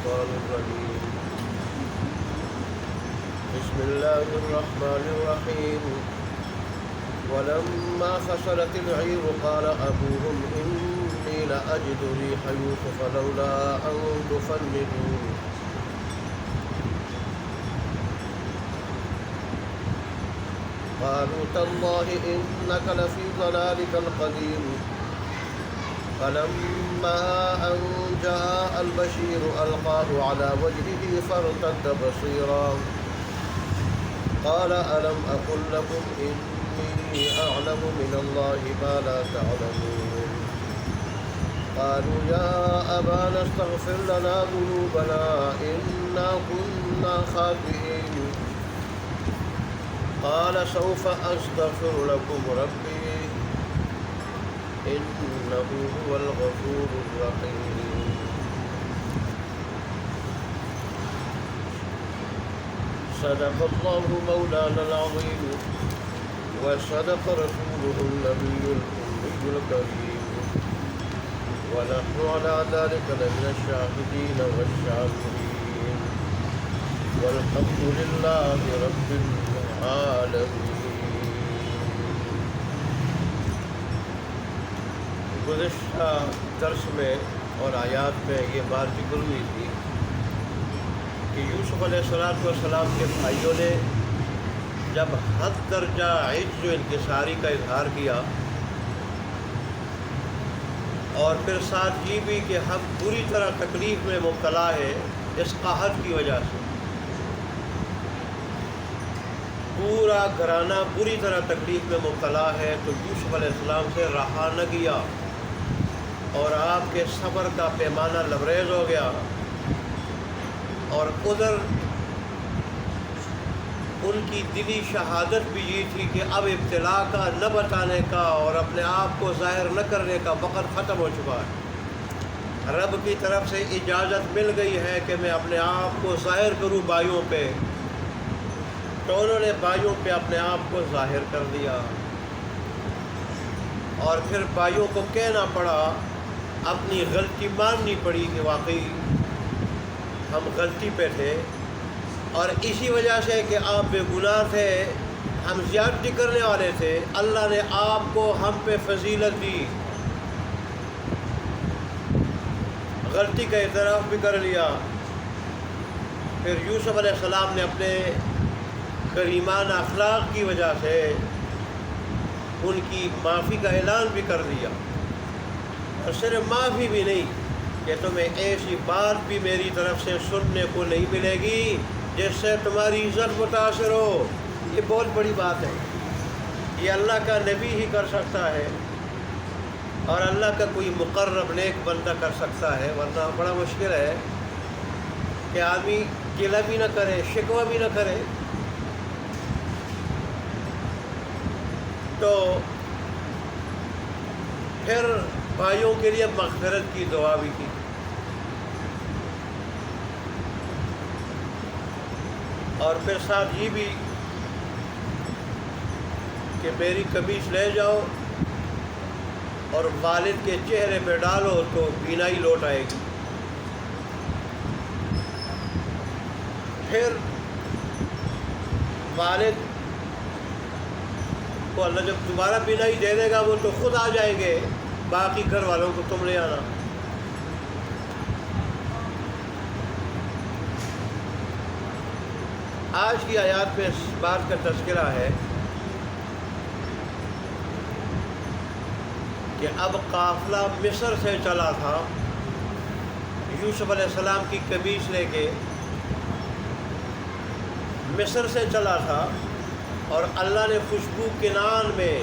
الشيطان الرجيم بسم الله الرحمن الرحيم ولما فصلت العير قال أبوهم إني لأجد ريح يوسف لولا أن تفندون قالوا تالله إنك لفي ضلالك القديم فلما أن جاء البشير ألقاه على وجهه فارتد بصيرا قال ألم أقل لكم إني أعلم من الله ما لا تعلمون قالوا يا أبانا استغفر لنا ذنوبنا إنا كنا خاطئين قال سوف أستغفر لكم ربي إنه هو الغفور الرحيم صدق الله مولانا العظيم وصدق رسوله النبي الأمي الكريم ونحن على ذلك لمن الشاهدين والشاكرين والحمد لله رب العالمين. گزشتہ درس میں اور آیات میں یہ بات ذکر ہوئی تھی کہ یوسف علیہ السلام کے بھائیوں نے جب حد درجہ عجز و انکساری کا اظہار کیا اور پھر ساتھ یہ بھی کہ ہم بری طرح تکلیف میں مبتلا ہے اس قحط کی وجہ سے، پورا گھرانہ بری طرح تکلیف میں مبتلا ہے، تو یوسف علیہ السلام سے رہا نہ گیا اور آپ کے صبر کا پیمانہ لبریز ہو گیا، اور ادھر ان کی دلی شہادت بھی یہ تھی کہ اب ابتلا کا نہ بتانے کا اور اپنے آپ کو ظاہر نہ کرنے کا وقت ختم ہو چکا ہے، رب کی طرف سے اجازت مل گئی ہے کہ میں اپنے آپ کو ظاہر کروں بھائیوں پہ، تو انہوں نے بھائیوں پہ اپنے آپ کو ظاہر کر دیا، اور پھر بھائیوں کو کہنا پڑا، اپنی غلطی ماننی پڑی کہ واقعی ہم غلطی پہ تھے، اور اسی وجہ سے کہ آپ بے گناہ تھے، ہم زیادتی کرنے والے تھے، اللہ نے آپ کو ہم پہ فضیلت دی، غلطی کا اعتراف بھی کر لیا۔ پھر یوسف علیہ السلام نے اپنے کریمانہ اخلاق کی وجہ سے ان کی معافی کا اعلان بھی کر دیا، اور صرف معافی بھی نہیں کہ تمہیں ایسی بات بھی میری طرف سے سننے کو نہیں ملے گی جس سے تمہاری عزت متاثر ہو۔ یہ بہت بڑی بات ہے، یہ اللہ کا نبی ہی کر سکتا ہے، اور اللہ کا کوئی مقرب نیک بندہ کر سکتا ہے، ورنہ بڑا مشکل ہے کہ آدمی گلہ بھی نہ کرے، شکوہ بھی نہ کرے۔ تو پھر بھائیوں کے لیے مغفرت کی دعا بھی کی، اور پھر ساتھ یہ بھی کہ میری قمیص لے جاؤ اور والد کے چہرے پہ ڈالو تو بینائی لوٹ آئے گی۔ پھر والد کو اللہ جب دوبارہ بینائی دے دے گا وہ تو خود آ جائیں گے، باقی گھر والوں کو تم لے آنا۔ آج کی آیات میں اس بات کا تذکرہ ہے کہ اب قافلہ مصر سے چلا تھا، یوسف علیہ السلام کی قمیص لے کے مصر سے چلا تھا، اور اللہ نے خوشبو کنان میں،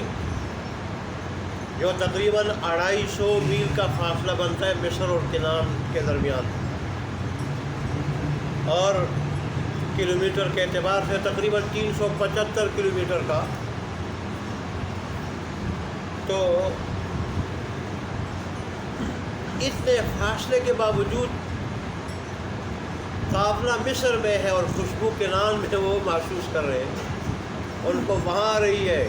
جو تقریباً 250 میل کا فاصلہ بنتا ہے مصر اور کنان کے درمیان، اور کلومیٹر کے اعتبار سے تقریباً 375 کلومیٹر کا، تو اتنے فاصلے کے باوجود قافلہ مصر میں ہے اور خوشبو کنان میں وہ محسوس کر رہے ہیں، ان کو وہاں آ رہی ہے۔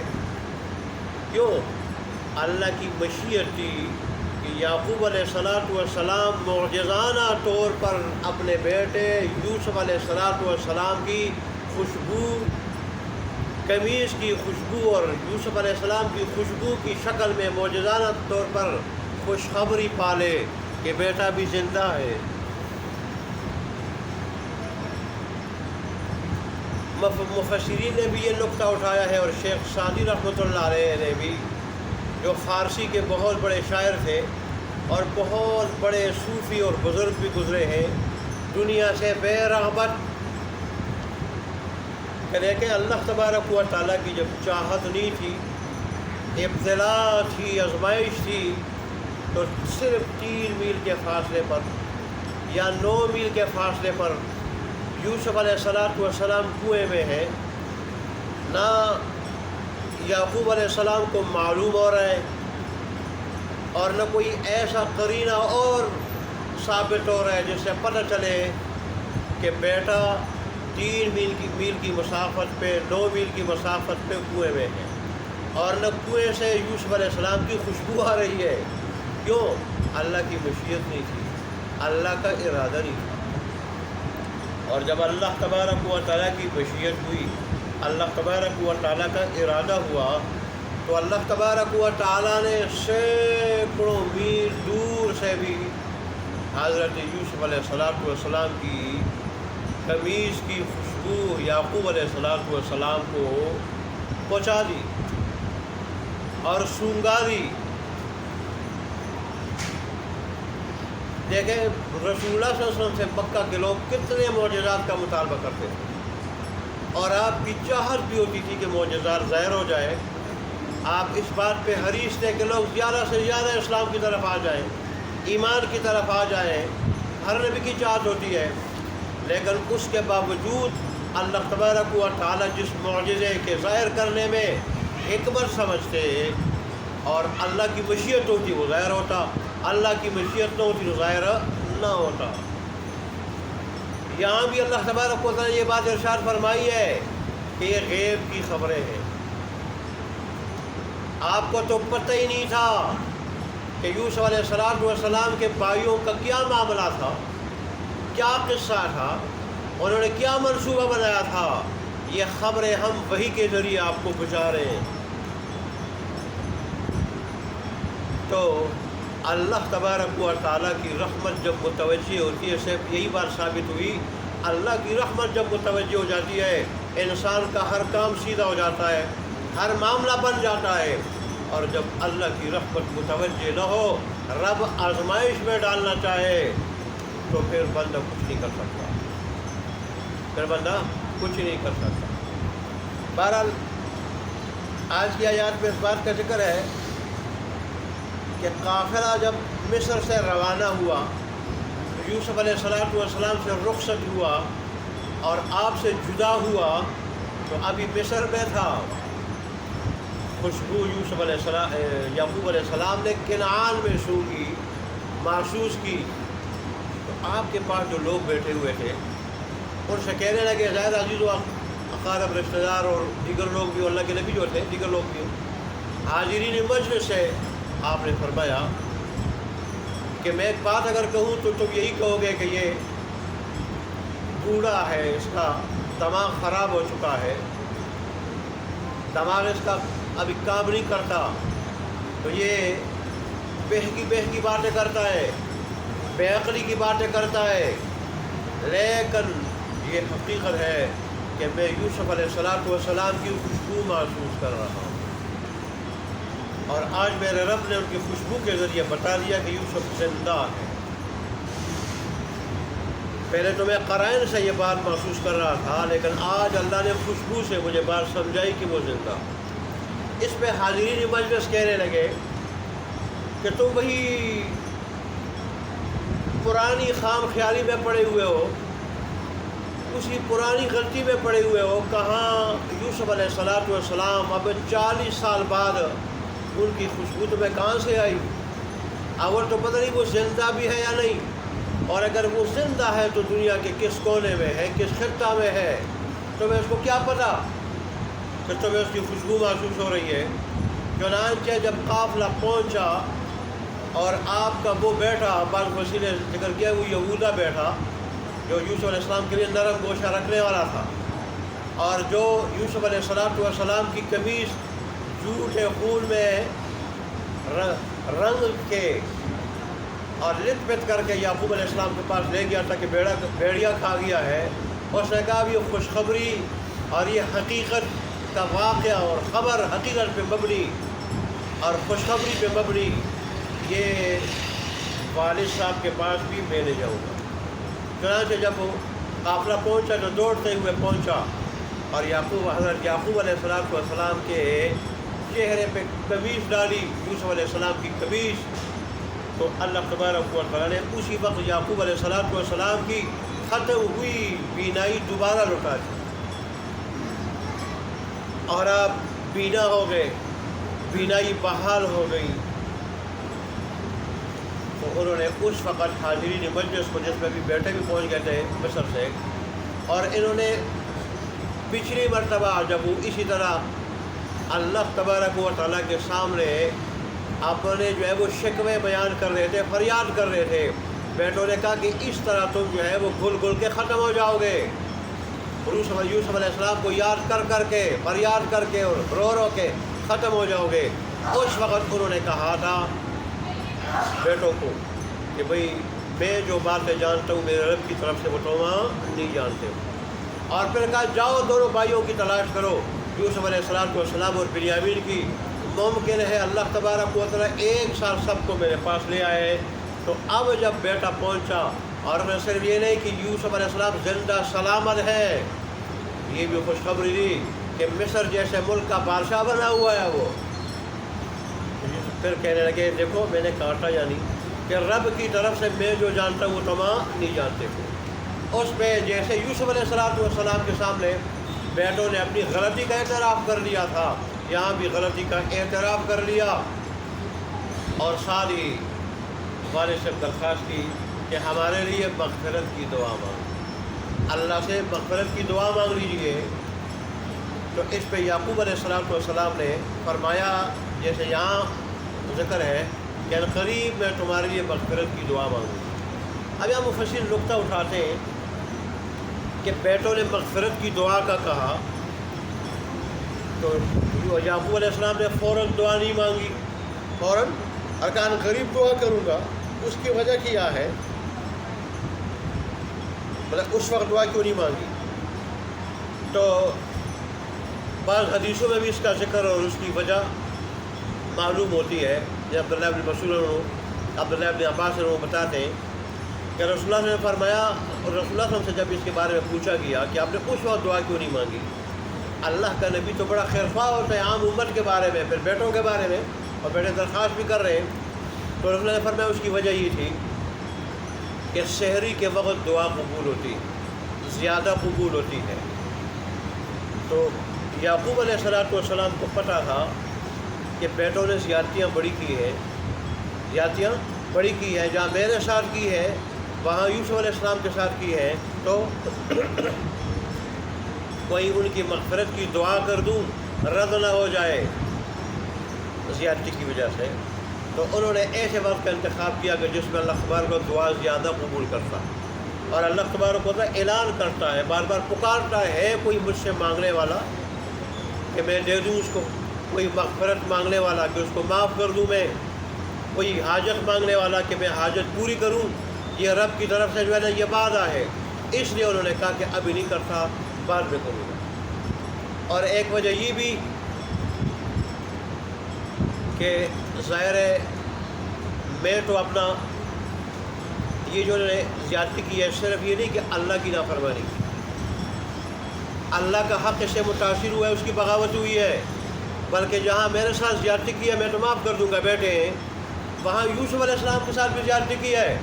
کیوں؟ اللہ کی مشیت تھی کہ یعقوب علیہ السلام معجزانہ طور پر اپنے بیٹے یوسف علیہ السلام کی خوشبو، قمیص کی خوشبو اور یوسف علیہ السلام کی خوشبو کی شکل میں معجزانہ طور پر خوشخبری پالے کہ بیٹا بھی زندہ ہے۔ مفسرین نے بھی یہ نقطہ اٹھایا ہے، اور شیخ سعدی رحمۃ اللہ علیہ نے بھی، جو فارسی کے بہت بڑے شاعر تھے اور بہت بڑے صوفی اور بزرگ بھی گزرے ہیں، دنیا سے بے رغبت، کہ اللہ تبارک و تعالیٰ کی جب چاہت نہیں تھی، ابتلا تھی، آزمائش تھی، تو صرف 3 میل کے فاصلے پر یا 9 میل کے فاصلے پر یوسف علیہ السلام کنویں میں ہے، نہ یعقوب علیہ السلام کو معلوم ہو رہا ہے اور نہ کوئی ایسا قرینہ اور ثابت ہو رہا ہے جس سے پتہ چلے کہ بیٹا 3 میل کی مسافت پہ، 9 میل کی مسافت پہ کنویں میں ہے، اور نہ کنویں سے یوسف علیہ السلام کی خوشبو آ رہی ہے۔ کیوں؟ اللہ کی مشیت نہیں تھی، اللہ کا ارادہ نہیں تھا۔ اور جب اللہ تبارک و تعالیٰ کی مشیت ہوئی، اللہ تبارک و تعالیٰ کا ارادہ ہوا، تو اللہ تبارک و تعالیٰ نے سینکڑوں میل دور سے بھی حضرت یوسف علیہ السلام کی قمیص کی خوشبو یعقوب علیہ السلام کو پہنچا دی اور سونگا دی۔ دیکھیں رسول اللہ صلی اللہ علیہ وسلم سے مکہ کے لوگ کتنے معجزات کا مطالبہ کرتے تھے، اور آپ کی چاہت بھی ہوتی تھی کہ معجزات ظاہر ہو جائے، آپ اس بات پہ حریص تھے کہ لوگ زیادہ سے زیادہ اسلام کی طرف آ جائیں، ایمان کی طرف آ جائیں، ہر نبی کی چاہت ہوتی ہے۔ لیکن اس کے باوجود اللہ تبارک و تعالیٰ جس معجزے کے ظاہر کرنے میں حکمت سمجھتے اور اللہ کی مشیت ہوتی وہ ظاہر ہوتا، اللہ کی مشیت نہ ہوتی تو ظاہر نہ ہوتا۔ یہاں بھی اللہ تبارک و تعالیٰ نے یہ بات ارشاد فرمائی ہے کہ یہ غیب کی خبریں ہیں، آپ کو تو پتہ ہی نہیں تھا کہ یوسف علیہ السلام کے بھائیوں کا کیا معاملہ تھا، کیا قصہ تھا، انہوں نے کیا منصوبہ بنایا تھا۔ یہ خبریں ہم وحی کے ذریعے آپ کو پہنچا رہے ہیں۔ تو اللہ تبارک و تعالیٰ کی رحمت جب متوجہ ہوتی ہے، صرف یہی بات ثابت ہوئی، اللہ کی رحمت جب متوجہ ہو جاتی ہے، انسان کا ہر کام سیدھا ہو جاتا ہے، ہر معاملہ بن جاتا ہے۔ اور جب اللہ کی رحمت متوجہ نہ ہو، رب آزمائش میں ڈالنا چاہے، تو پھر بندہ کچھ نہیں کر سکتا، پھر بندہ کچھ نہیں کر سکتا۔ بہرحال آج کی آیات میں اس بات کا ذکر ہے کہ قافلہ جب مصر سے روانہ ہوا، یوسف علیہ السلام سے رخصت ہوا اور آپ سے جدا ہوا، تو ابھی مصر میں تھا۔ خوشبو یوسف یعقوب علیہ السلام نے کنعان میں سونگی، محسوس کی، تو آپ کے پاس جو لوگ بیٹھے ہوئے تھے ان سے کہنے لگے، زائد عزیز و اقارب رشتہ دار اور دیگر لوگ بھی، اللہ کے نبی جو تھے دیگر لوگ بھی، حاضرین مجلس سے آپ نے فرمایا کہ میں ایک بات اگر کہوں تو تم یہی کہو گے کہ یہ بوڑھا ہے، اس کا دماغ خراب ہو چکا ہے، دماغ اس کا ابھی کام نہیں کرتا، تو یہ بہکی باتیں کرتا ہے، بے عقلی کی باتیں کرتا ہے۔ لیکن یہ حقیقت ہے کہ میں یوسف علیہ السلام کی خوشبو محسوس کر رہا ہوں، اور آج میرے رب نے ان کی خوشبو کے ذریعے بتا دیا کہ یوسف زندہ ہے۔ پہلے تو میں قرائن سے یہ بات محسوس کر رہا تھا، لیکن آج اللہ نے خوشبو سے مجھے بات سمجھائی کہ وہ زندہ۔ اس پہ حاضرین مجلس کہنے لگے کہ تم وہی پرانی خام خیالی میں پڑے ہوئے ہو، اسی پرانی غلطی میں پڑے ہوئے ہو۔ کہاں یوسف علیہ السلام اب 40 سال بعد ان کی خوشبو تمہیں کہاں سے آئی؟ اور تو پتہ نہیں وہ زندہ بھی ہے یا نہیں، اور اگر وہ زندہ ہے تو دنیا کے کس کونے میں ہے، کس خطہ میں ہے، تمہیں اس کو کیا پتہ کہ تمہیں اس کی خوشبو محسوس ہو رہی ہے؟ چنانچہ جب قافلہ پہنچا اور آپ کا وہ بیٹا بعض وسیع نے ذکر کیا وہ یہودا بیٹا جو یوسف علیہ السلام کے لیے نرم گوشہ رکھنے والا تھا، اور جو یوسف علیہ السلام کی قمیص جھوٹے خون میں رنگ کے اور لت پت کر کے یعقوب علیہ السلام کے پاس لے گیا تھا کہ بھیڑیا کھا گیا ہے، اس نے کہا یہ خوشخبری اور یہ حقیقت کا واقعہ اور خبر حقیقت پہ مبنی اور خوشخبری پہ مبنی یہ والد صاحب کے پاس بھی میں لے جاؤں گا۔ چنانچہ جب وہ قافلہ پہنچا تو دوڑتے ہوئے پہنچا، اور حضرت یعقوب علیہ السلام کے چہرے پہ قمیص ڈالی، یوسف علیہ السلام کی قمیص، تو اللہ تبارک و تعالیٰ نے اسی وقت یعقوب علیہ السلام کی ختم ہوئی بینائی دوبارہ لوٹا دی، اور آپ بینا ہو گئے، بینائی بحال ہو گئی۔ تو انہوں نے اس وقت حاضرین مجلس کو، جس میں بھی بیٹے بھی پہنچ گئے تھے مصر سے، اور انہوں نے پچھلی مرتبہ جب وہ اسی طرح اللہ تبارک و تعالیٰ کے سامنے اپنے جو ہے وہ شکوے بیان کر رہے تھے، فریاد کر رہے تھے، بیٹوں نے کہا کہ اس طرح تم جو ہے وہ گھل گھل کے ختم ہو جاؤ گے، یوسف علیہ السلام کو یاد کر کے فریاد کر کے اور رو کے ختم ہو جاؤ گے۔ اس وقت انہوں نے کہا تھا بیٹوں کو کہ بھئی میں جو باتیں جانتا ہوں میرے رب کی طرف سے وہ تم نہیں جانتے ہو، اور پھر کہا جاؤ دونوں بھائیوں کی تلاش کرو، یوسف علیہ السلام اور بنیامین کی، ممکن ہے اللہ تبارک و تعالیٰ ایک ساتھ سب کو میرے پاس لے آئے۔ تو اب جب بیٹا پہنچا، اور میں صرف یہ نہیں کہ یوسف علیہ السلام زندہ سلامت ہے، یہ بھی خوشخبری دی کہ مصر جیسے ملک کا بادشاہ بنا ہوا ہے وہ۔ پھر کہنے لگے دیکھو میں نے کاٹا، یعنی کہ رب کی طرف سے میں جو جانتا ہوں وہ تمام نہیں جانتے ہو۔ اس پہ جیسے یوسف علیہ السلام کے سامنے بیٹوں نے اپنی غلطی کا اعتراف کر لیا تھا، یہاں بھی غلطی کا اعتراف کر لیا، اور ساری والد سے درخواست کی کہ ہمارے لیے مغفرت کی دعا مانگ، اللہ سے مغفرت کی دعا مانگ لیجیے۔ تو اس پہ یعقوب علیہ السلام نے فرمایا، جیسے یہاں ذکر ہے کہ قریب میں تمہارے لیے مغفرت کی دعا مانگوں۔ اب یہاں مفسر نقطہ اٹھاتے ہیں کہ بیٹوں نے مغفرت کی دعا کا کہا، تو یعقوب علیہ السلام نے فوراً دعا نہیں مانگی، فوراً ارکان قریب دعا کروں گا۔ اس کی وجہ کیا ہے، مطلب اس وقت دعا کیوں نہیں مانگی؟ تو بعض حدیثوں میں بھی اس کا ذکر اور اس کی وجہ معلوم ہوتی ہے، جب عبداللہ بن مسعود، عبداللہ بن عباس وہ بتاتے ہیں کہ رسول اللہ نے فرمایا، اور رسول اللہ صلی اللہ علیہ وسلم سے جب اس کے بارے میں پوچھا گیا کہ آپ نے اس وقت دعا کیوں نہیں مانگی، اللہ کا نبی تو بڑا خیرخواہ ہوتا ہے عام امت کے بارے میں، پھر بیٹوں کے بارے میں، اور بیٹے درخواست بھی کر رہے ہیں، تو رسول اللہ نے فرمایا اس کی وجہ یہ تھی کہ سحری کے وقت دعا قبول ہوتی، زیادہ قبول ہوتی ہے۔ تو یعقوب علیہ السلام کو پتہ تھا کہ بیٹوں نے زیادتیاں بڑی کی ہیں، زیادتیاں بڑی کی ہیں، جہاں میرے ساتھ کی ہے وہاں یوسف علیہ السلام کے ساتھ کی ہے، تو کوئی ان کی مغفرت کی دعا کر دوں رد نہ ہو جائے زیادتی کی وجہ سے۔ تو انہوں نے ایسے وقت کا انتخاب کیا کہ جس میں اللہ تبارک و دعا زیادہ قبول کرتا ہے، اور اللہ تبارک و تعالیٰ اعلان کرتا ہے، بار بار پکارتا ہے کوئی مجھ سے مانگنے والا کہ میں دے دوں اس کو، کوئی مغفرت مانگنے والا کہ اس کو معاف کر دوں میں، کوئی حاجت مانگنے والا کہ میں حاجت پوری کروں، یہ رب کی طرف سے جو ہے نا یہ وعدہ ہے۔ اس لیے انہوں نے کہا کہ ابھی نہیں کرتا، بعد میں کروں گا۔ اور ایک وجہ یہ بھی کہ ظاہر ہے میں تو اپنا یہ جو نے زیادتی کی ہے صرف یہ نہیں کہ اللہ کی نافرمانی کی، اللہ کا حق اس سے متاثر ہوا ہے، اس کی بغاوت ہوئی ہے، بلکہ جہاں میرے ساتھ زیادتی کی ہے میں تو معاف کر دوں گا بیٹے، وہاں یوسف علیہ السلام کے ساتھ بھی زیادتی کی ہے،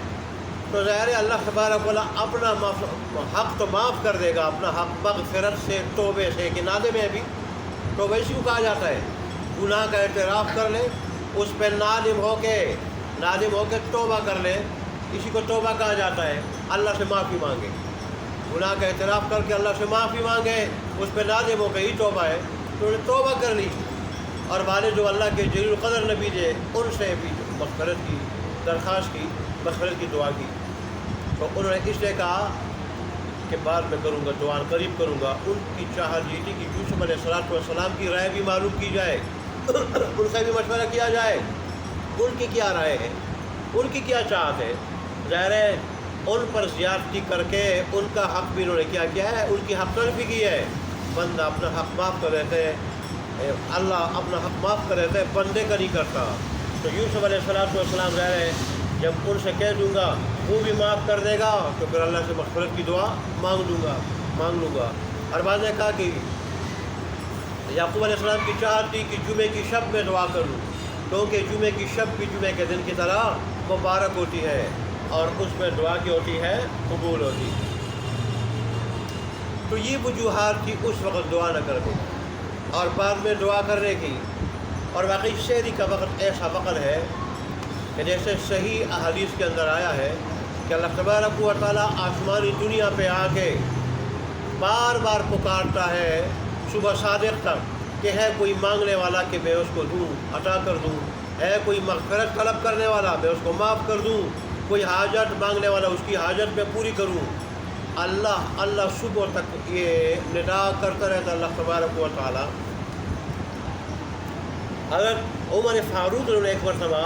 تو ظاہر ہے اللہ تبارک و تعالیٰ اپنا حق تو معاف کر دے گا، اپنا حق مغفرت سے، توبے سے، کہ نادم ہے بھی توبہ اسی کو کہا جاتا ہے، گناہ کا اعتراف کر لے، اس پہ نادم ہو کے توبہ کر لے، اسی کو توبہ کہا جاتا ہے، اللہ سے معافی مانگے، گناہ کا اعتراف کر کے اللہ سے معافی مانگے، اس پہ نادم ہو کے ہی توبہ ہے، تو انہوں نے توبہ کر لی، اور والے جو اللہ کے جلیل القدر نبی تھے ان سے بھی مغفرت کی درخواست کی، مغفرت کی دعا کی، تو انہوں نے اس لیے کہا کہ بعد میں کروں گا، دعا قریب کروں گا۔ ان کی چاہت یہ تھی کہ یوسف علیہ السلام کی رائے بھی معلوم کی جائے، ان سے بھی مشورہ کیا جائے، ان کی کیا رائے ہے، ان کی کیا چاہت ہے۔ ظاہر ہے ان پر زیادتی کر کے ان کا حق بھی انہوں نے کیا ہے، ان کی حق تلفی کی ہے۔ بندہ اپنا حق معاف کر دیتے ہیں، اللہ اپنا حق معاف کر دیتے ہیں، بندے کا نہیں کرتا۔ تو یوسف علیہ السلام ظاہر ہے جب ان سے کہہ دوں گا وہ بھی معاف کر دے گا، تو پھر اللہ سے مغفرت کی دعا مانگ لوں گا۔ اور بعد نے کہا کہ یعقوب علیہ السلام کی چاہت تھی کہ جمعے کی شب میں دعا کروں، کیونکہ جمعے کی شب بھی جمعے کے دن کی طرح مبارک ہوتی ہے اور اس میں دعا کی ہوتی ہے، قبول ہوتی۔ تو یہ وجوہات تھی اس وقت دعا نہ کرنے کی اور بعد میں دعا کرنے کی۔ اور واقعی شہری کا وقت ایسا وقت ہے کہ جیسے صحیح احادیث کے اندر آیا ہے کہ اللہ تبارک و تعالیٰ آسمانی دنیا پہ آ کے بار بار پکارتا ہے صبح صادق تک کہ ہے کوئی مانگنے والا کہ میں اس کو دوں، عطا کر دوں، ہے کوئی مغفرت طلب کرنے والا میں اس کو معاف کر دوں، کوئی حاجت مانگنے والا اس کی حاجت میں پوری کروں۔ اللہ صبح تک یہ ندا کرتا رہتا اللہ تبارک و تعالیٰ۔ حضرت عمر فاروق انہوں نے ایک مرتبہ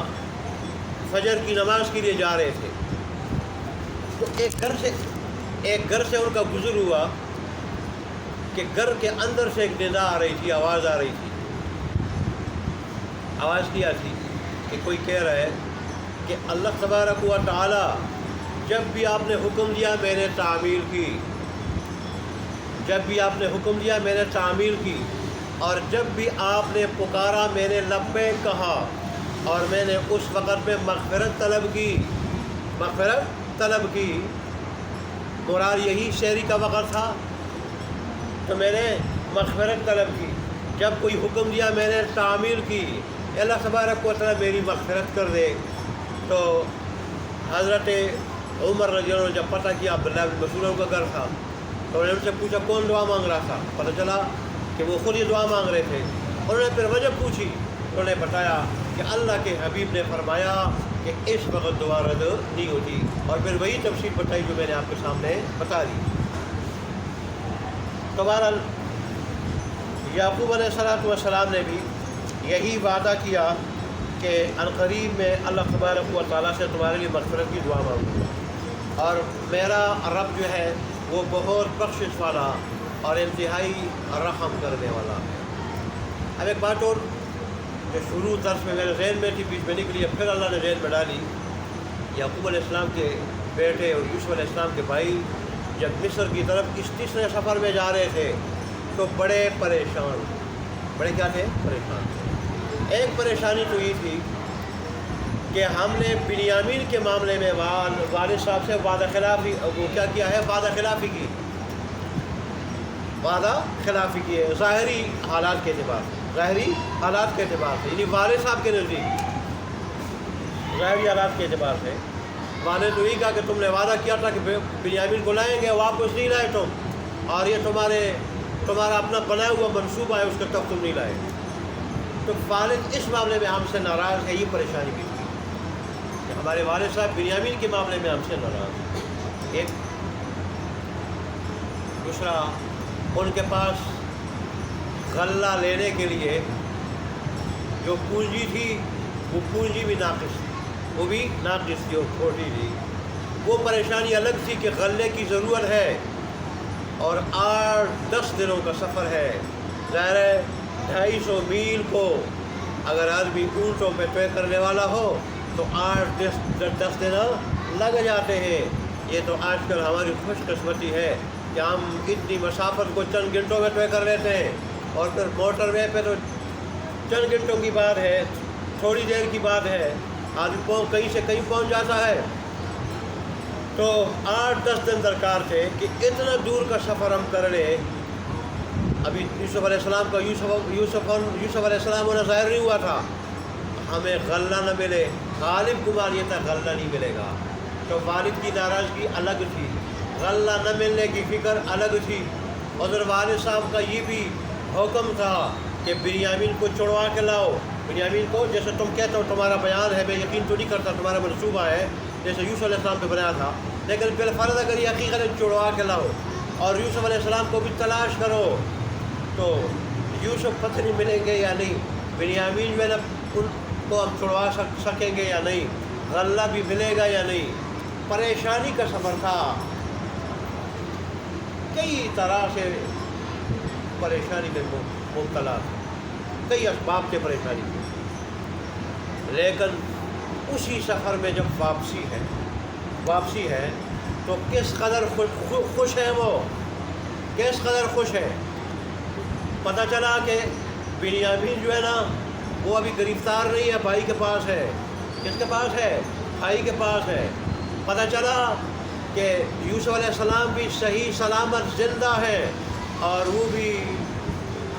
فجر کی نماز کے لیے جا رہے تھے، تو ایک گھر سے ان کا گزر ہوا کہ گھر کے اندر سے ایک ندا آ رہی تھی، آواز آ رہی تھی۔ آواز کیا تھی کہ کوئی کہہ رہا ہے کہ اللہ تبارک و تعالی جب بھی آپ نے حکم دیا میں نے تعمیل کی، جب بھی آپ نے حکم دیا میں نے تعمیل کی، اور جب بھی آپ نے پکارا میں نے لبیک کہا، اور میں نے اس وقت میں مغفرت طلب کی۔ مراد یہی شہری کا وقت تھا، تو میں نے مغفرت طلب کی۔ جب کوئی حکم دیا میں نے تعمیل کی، اللہ تبارک و تعالیٰ میری مغفرت کر دے۔ تو حضرت عمر رضی اللہ عنہ جب پتہ کیا عبداللہ بن مسعود کا گھر تھا، تو انہوں نے ان سے پوچھا کون دعا مانگ رہا تھا، پتہ چلا کہ وہ خود یہ دعا مانگ رہے تھے۔ انہوں نے پھر وجہ پوچھی، انہوں نے بتایا کہ اللہ کے حبیب نے فرمایا کہ اس وقت دعا رد نہیں ہوتی، اور پھر وہی تفصیل بتائی جو میں نے آپ کے سامنے بتا دی۔ تو بہرحال یعقوب علیہ السلام نے بھی یہی وعدہ کیا کہ عنقریب میں اللہ تبارک و تعالیٰ سے تمہارے لیے مغفرت کی دعا مانگوں گا، اور میرا رب جو ہے وہ بہت بخشش والا اور انتہائی رحم کرنے والا۔ اب ایک بات اور جو شروع درس میں میرے ذہن میں تھی، بیچ میں نکلی، پھر اللہ نے ذہن میں ڈالی۔ یعقوب علیہ السلام کے بیٹے اور یوسف علیہ السلام کے بھائی جب مصر کی طرف اس تیسرے سفر میں جا رہے تھے تو بڑے پریشان، کیا تھے؟ پریشان۔ ایک پریشانی تو یہ تھی کہ ہم نے بنیامین کے معاملے میں والد صاحب سے وعدہ خلافی کی ہے، ظاہری حالات کے اعتبار سے، یعنی والد صاحب کے نزدیک ظاہری حالات کے اعتبار سے والد تو یہی کہا کہ تم نے وعدہ کیا تھا کہ بنیامین کو لائیں گے، واپس نہیں لائے تم، اور یہ تمہارا اپنا بنایا ہوا منصوبہ ہے، اس کے تب تم نہیں لائے۔ تو والد اس معاملے میں ہم سے ناراض ہے، یہ پریشانی بھی تھی کہ ہمارے والد صاحب بنیامین کے معاملے میں ہم سے ناراض ہیں۔ ایک دوسرا، ان کے پاس غلہ لینے کے لیے جو پونجی تھی وہ پونجی بھی ناقص تھی اور کھوٹی تھی۔ وہ پریشانی الگ تھی کہ غلے کی ضرورت ہے اور 8-10 دنوں کا سفر ہے، ظاہر ہے 250 میل کو اگر آدمی اونٹوں پہ طے کرنے والا ہو تو 8-10 دن لگ جاتے ہیں۔ یہ تو آج کل ہماری خوش قسمتی ہے کہ ہم اتنی مسافت کو چند گھنٹوں میں طے کر لیتے ہیں، اور پھر موٹر وے پہ تو چند گھنٹوں کی بات ہے، تھوڑی دیر کی بات ہے، آدمی کہیں سے کہیں پہنچ جاتا ہے۔ تو 8-10 دن درکار تھے کہ اتنا دور کا سفر ہم کر لیں۔ ابھی یوسف علیہ السلام کا یوسف علیہ السلام ہونا ظاہر نہیں ہوا تھا، ہمیں غلہ نہ ملے، غالب گمان یہ تھا غلہ نہیں ملے گا، تو والد کی ناراضگی الگ تھی، غلہ نہ ملنے کی فکر الگ تھی۔ ادھر والد صاحب کا یہ بھی حکم تھا کہ بنیامین کو چھڑوا کے لاؤ، بنیامین کو جیسے تم کہتے ہو تمہارا بیان ہے، میں یقین تو نہیں کرتا تمہارا منصوبہ ہے، جیسے یوسف علیہ السلام پہ بنایا تھا، لیکن بالفرض اگر یہ حقیقت چھڑوا کے لاؤ اور یوسف علیہ السلام کو بھی تلاش کرو تو یوسف پتہ نہیں ملیں گے یا نہیں، بنیامین جو ہے نا ان کو ہم چھڑوا سکیں گے یا نہیں، غلہ بھی ملے گا یا نہیں۔ پریشانی کا سفر تھا، کئی طرح سے پریشانی میں مبتلا تھا، کئی اسباب سے پریشانی کی، لیکن اسی سفر میں جب واپسی ہے تو کس قدر خوش ہے، وہ کس قدر خوش ہے۔ پتہ چلا کہ بنیامین جو ہے نا وہ ابھی گرفتار نہیں ہے، بھائی کے پاس ہے۔ کس کے پاس ہے؟ بھائی کے پاس ہے۔ پتہ چلا کہ یوسف علیہ السلام بھی صحیح سلامت زندہ ہے، اور وہ بھی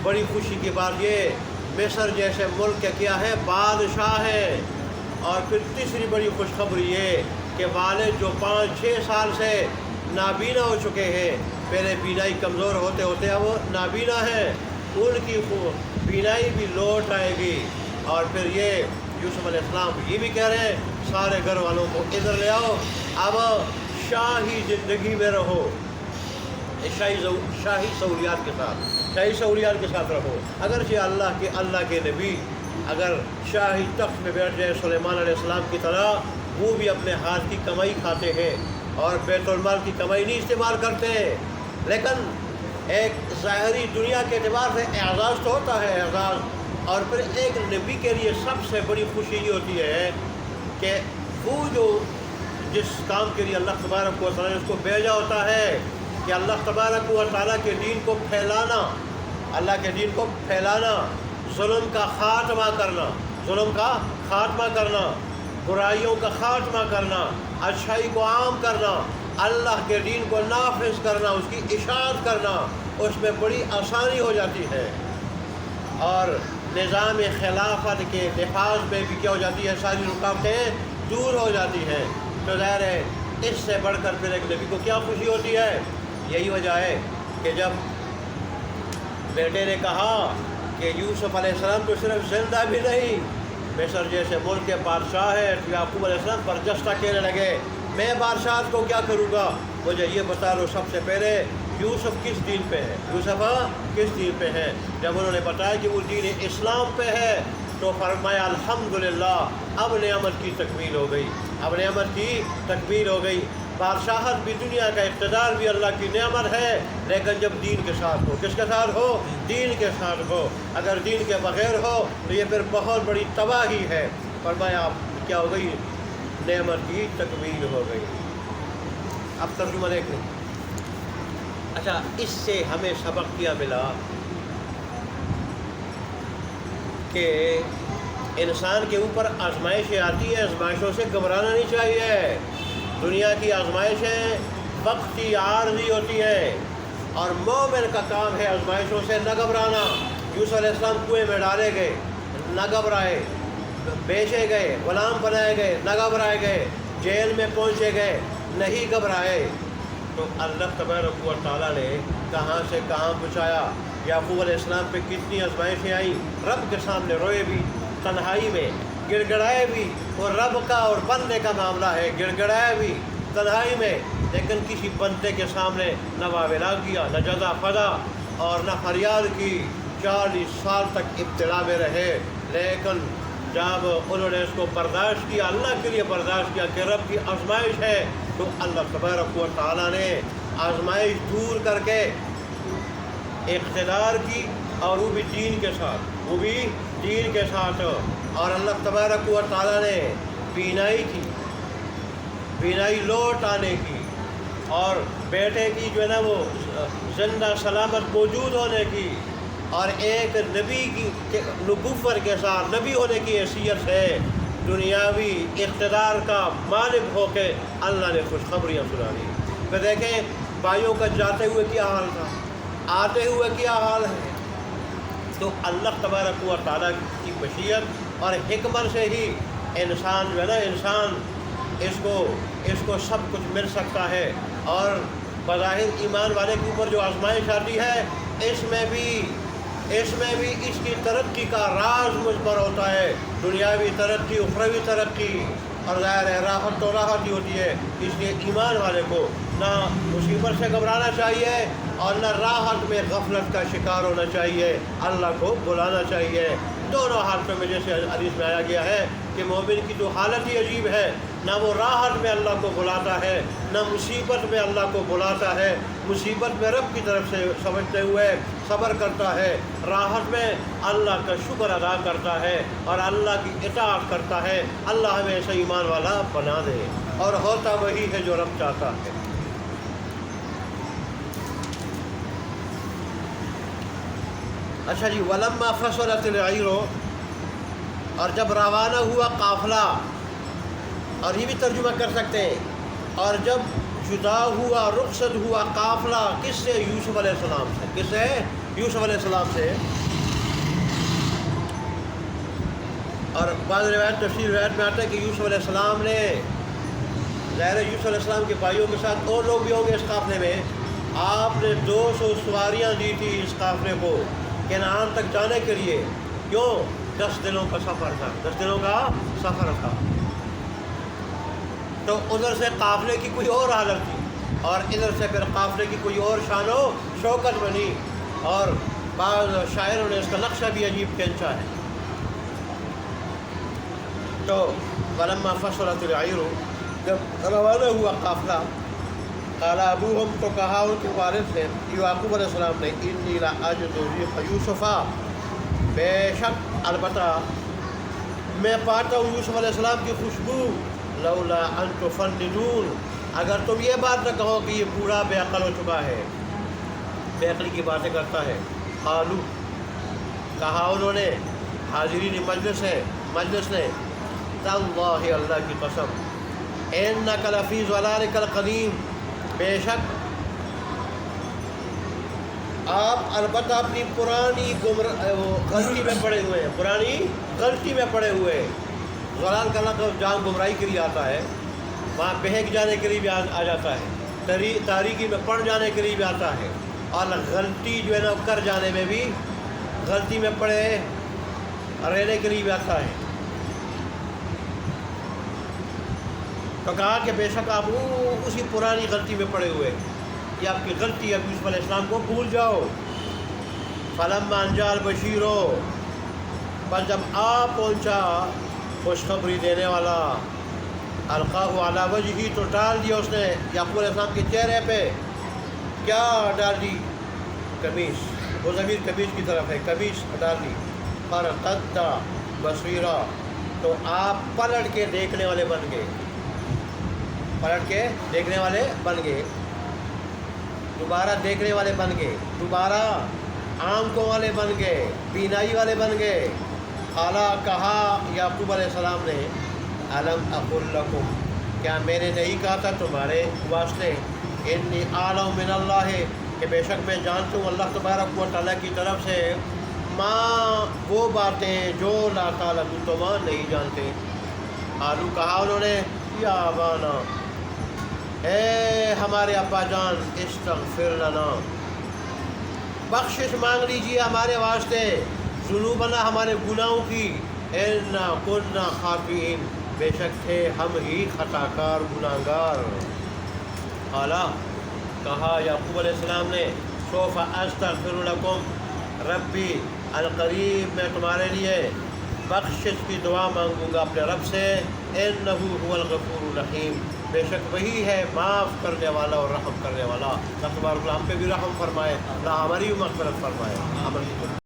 بڑی خوشی کی بات یہ مصر جیسے ملک کے کیا ہے، بادشاہ ہے۔ اور پھر تیسری بڑی خوشخبری یہ کہ والد جو 5-6 سال سے نابینا ہو چکے ہیں، پہلے بینائی کمزور ہوتے ہوتے اب وہ نابینا ہیں، ان کی بینائی بھی لوٹ آئے گی۔ اور پھر یہ یوسف علیہ السلام یہ بھی کہہ رہے ہیں سارے گھر والوں کو ادھر لے آؤ، اب شاہی زندگی میں رہو، شاہی سہولیات کے ساتھ رہو۔ اگرچہ اللہ کے نبی اگر شاہی تخت میں بیٹھ جائے سلیمان علیہ السلام کی طرح، وہ بھی اپنے ہاتھ کی کمائی کھاتے ہیں اور بیت المال کی کمائی نہیں استعمال کرتے، لیکن ایک ظاہری دنیا کے اعتبار سے اعزاز تو ہوتا ہے، اعزاز۔ اور پھر ایک نبی کے لیے سب سے بڑی خوشی یہ ہوتی ہے کہ وہ جو جس کام کے لیے اللہ تبارک و تعالیٰ نے اس کو بھیجا ہوتا ہے کہ اللہ تبارک و تعالیٰ کے دین کو پھیلانا، اللہ کے دین کو پھیلانا، ظلم کا خاتمہ کرنا، برائیوں کا خاتمہ کرنا، اچھائی کو عام کرنا، اللہ کے دین کو نافذ کرنا، اس کی اطاعت کرنا، اس میں بڑی آسانی ہو جاتی ہے، اور نظام خلافت کے نفاذ میں بھی کیا ہو جاتی ہے، ساری رکاوٹیں دور ہو جاتی ہیں۔ تو ظاہر ہے اس سے بڑھ کر پھر ایک نبی کو کیا خوشی ہوتی ہے۔ یہی وجہ ہے کہ جب بیٹے نے کہا کہ یوسف علیہ السلام تو صرف زندہ بھی نہیں، مصر جیسے ملک کے بادشاہ ہے، تو یعقوب علیہ السلام برجستہ کہنے لگے میں بادشاہت کو کیا کروں گا، مجھے یہ بتا دو سب سے پہلے یوسف کس دین پہ ہے۔ جب انہوں نے بتایا کہ وہ دین اسلام پہ ہے تو فرمایا الحمدللہ، اب نعمت کی تکمیل ہو گئی۔ بادشاہت بھی دنیا کا اقتدار بھی اللہ کی نعمت ہے، لیکن جب دین کے ساتھ ہو، کس کے ساتھ ہو؟ دین کے ساتھ ہو۔ اگر دین کے بغیر ہو تو یہ پھر بہت بڑی تباہی ہے۔ فرمایا کیا ہو گئی؟ نعمت کی تکمیل ہو گئی۔ اب ترجمہ دیکھ لیں۔ اچھا، اس سے ہمیں سبق کیا ملا کہ انسان کے اوپر آزمائشیں آتی ہیں، آزمائشوں سے گھبرانا نہیں چاہیے۔ دنیا کی آزمائشیں وقتی عارضی ہوتی ہیں، اور مومن کا کام ہے آزمائشوں سے نہ گھبرانا۔ یوسف علیہ السلام کنویں میں ڈالے گئے، نہ گھبرائے، بیچے گئے، غلام بنائے گئے، نہ گھبرائے گئے، جیل میں پہنچے گئے، نہیں گھبرائے۔ تو اللہ تبارک و تعالیٰ نے کہاں سے کہاں پہنچایا۔ یعقوب علیہ السلام پہ کتنی آزمائشیں آئیں، رب کے سامنے روئے بھی، تنہائی میں گڑ گڑائے بھی، اور رب کا اور بندے کا معاملہ ہے، گڑ گڑائے بھی تنہائی میں، لیکن کسی بندے کے سامنے نہ واویلا کیا، نہ جزا فضا اور نہ فریاد کی۔ 40 سال تک ابتلا میں رہے، لیکن جب انہوں نے اس کو برداشت کیا، اللہ کے لیے برداشت کیا کہ رب کی آزمائش ہے، تو اللہ تبارک و تعالیٰ نے آزمائش دور کر کے اقتدار کی، اور وہ بھی دین کے ساتھ، اور اللہ تبارک و تعالیٰ نے بینائی لوٹ آنے کی، اور بیٹے کی جو ہے نا وہ زندہ سلامت موجود ہونے کی، اور ایک نبی کی نبوت کے ساتھ نبی ہونے کی حیثیت سے دنیاوی اقتدار کا مالک ہو کے اللہ نے خوشخبریاں سنا دی۔ پھر دیکھیں بھائیوں کا جاتے ہوئے کیا حال تھا، آتے ہوئے کیا حال ہے۔ تو اللہ تبارک و تعالیٰ کی مشیت اور حکمت سے ہی انسان جو ہے نا، انسان اس کو سب کچھ مل سکتا ہے۔ اور بظاہر ایمان والے کے اوپر جو آزمائش آتی ہے، اس میں بھی اس میں بھی اس کی ترقی کا راز مجھ پر ہوتا ہے، دنیاوی ترقی، اخروی ترقی، اور ظاہر ہے راحت تو راحت ہی ہوتی ہے۔ اس لیے ایمان والے کو نہ مصیبت سے گھبرانا چاہیے اور نہ راحت میں غفلت کا شکار ہونا چاہیے، اللہ کو بلانا چاہیے دونوں حالتوں میں۔ جیسے حدیث میں آیا گیا ہے کہ مومن کی تو حالت ہی عجیب ہے، نہ وہ راحت میں اللہ کو بلاتا ہے نہ مصیبت میں اللہ کو بلاتا ہے۔ مصیبت میں رب کی طرف سے سمجھتے ہوئے صبر کرتا ہے، راحت میں اللہ کا شکر ادا کرتا ہے اور اللہ کی اطاعت کرتا ہے۔ اللہ ہمیں ایسا ایمان والا بنا دے، اور ہوتا وہی ہے جو رب چاہتا ہے۔ اچھا جی، ولما فصلت العیر، اور جب روانہ ہوا قافلہ، اور یہ بھی ترجمہ کر سکتے ہیں، اور جب جدا ہوا، رخصت ہوا قافلہ، کس سے؟ یوسف علیہ السلام سے۔ کس سے؟ یوسف علیہ السلام سے۔ اور بعض روایت، تفسیر روایت میں آتا ہے کہ یوسف علیہ السلام نے، ظاہر ہے یوسف علیہ السلام کے بھائیوں کے ساتھ اور لوگ بھی ہوں گے اس قافلے میں، آپ نے 200 سواریاں دی تھی اس قافلے کو کنعان تک جانے کے لیے۔ کیوں؟ 10 دنوں کا سفر تھا، 10 دنوں کا سفر تھا۔ تو ادھر سے قافلے کی کوئی اور حالت تھی، اور ادھر سے پھر قافلے کی کوئی اور شان و شوکت بنی، اور بعض شاعروں نے اس کا نقشہ بھی عجیب کھینچا ہے۔ تو ولما فصلت العیر، جب روانہ ہوا قافلہ، قال ابوہم، تو کہا ان کے والد سے، یعقوب علیہ السلام نے، انی لاجد ریح یوسف، بے شک البتہ میں پاتا ہوں یوسف علیہ السلام کی خوشبو، لولا ان تفندون، اگر تم یہ بات نہ کہو کہ یہ بوڑھا بے عقل ہو چکا ہے، بے عقلی کی باتیں کرتا ہے۔ قالو، کہا انہوں نے، حاضرین مجلس نے، تاللہ، اللہ کی قسم، انک لفی ضلالک القدیم، بے شک آپ البتہ اپنی پرانی غلطی میں پڑے ہوئے ہیں، پرانی غلطی میں پڑے ہوئے ہیں۔ ضلال کا لفظ جان گمراہی کے لیے آتا ہے، وہاں بہک جانے کے لیے بھی آ جاتا ہے، تاریکی میں پڑ جانے کے لیے بھی آتا ہے، اور غلطی جو ہے نا کر جانے میں بھی، غلطی میں پڑے رہنے کے لیے بھی آتا ہے۔ تو کہا کہ بے شک آپ اسی پرانی غلطی میں پڑے ہوئے، یہ آپ کی غلطی ہے، یوسف علیہ السلام کو بھول جاؤ۔ فلما ان جاء البشیر، بس جب آ پہنچا خوشخبری دینے والا، القاہ علی وجہہ، تو ڈال دیا اس نے یعقوب علیہ السلام کے چہرے پہ، کیا ڈال دی؟ قمیص، وہ ضمیر قمیص کی طرف ہے، قمیص ڈال دی۔ فرتد بصیرا، تو آپ پلٹ کے دیکھنے والے بن گئے، پلٹ کے دیکھنے والے بن گئے، دوبارہ دیکھنے والے بن گئے، دوبارہ آنکھوں والے بن گئے، بینائی والے بن گئے۔ قالا، کہا یعقوب علیہ السلام نے، الم اقل لکم، کیا میں نے نہیں کہا تھا تمہارے واسطے، انی اعلم من اللہ، کہ بے شک میں جانتا ہوں اللہ تبارک و تعالیٰ کی طرف سے، ماں، وہ باتیں جو لا تعلمون، تم نہیں جانتے۔ قالو، کہا انہوں نے، یا ابانا، اے ہمارے ابا جان، استغفر لنا، بخشش مانگ لیجیے ہمارے واسطے، ذنوبنا، ہمارے گناہوں کی، انا کنا خاطئین، بے شک تھے ہم ہی خطا کار، گناہ گار۔ قالا، کہا یعقوب علیہ السلام نے، سوف استغفر لکم ربی القریب، میں تمہارے لیے بخشش کی دعا مانگوں گا اپنے رب سے، انہ هو الغفور الرحیم، بے شک وہی ہے معاف کرنے والا اور رحم کرنے والا۔ اللہ تبارک و تعالیٰ ہم پہ بھی رحم فرمائے، اللہ ہماری بھی مغفرت فرمائے۔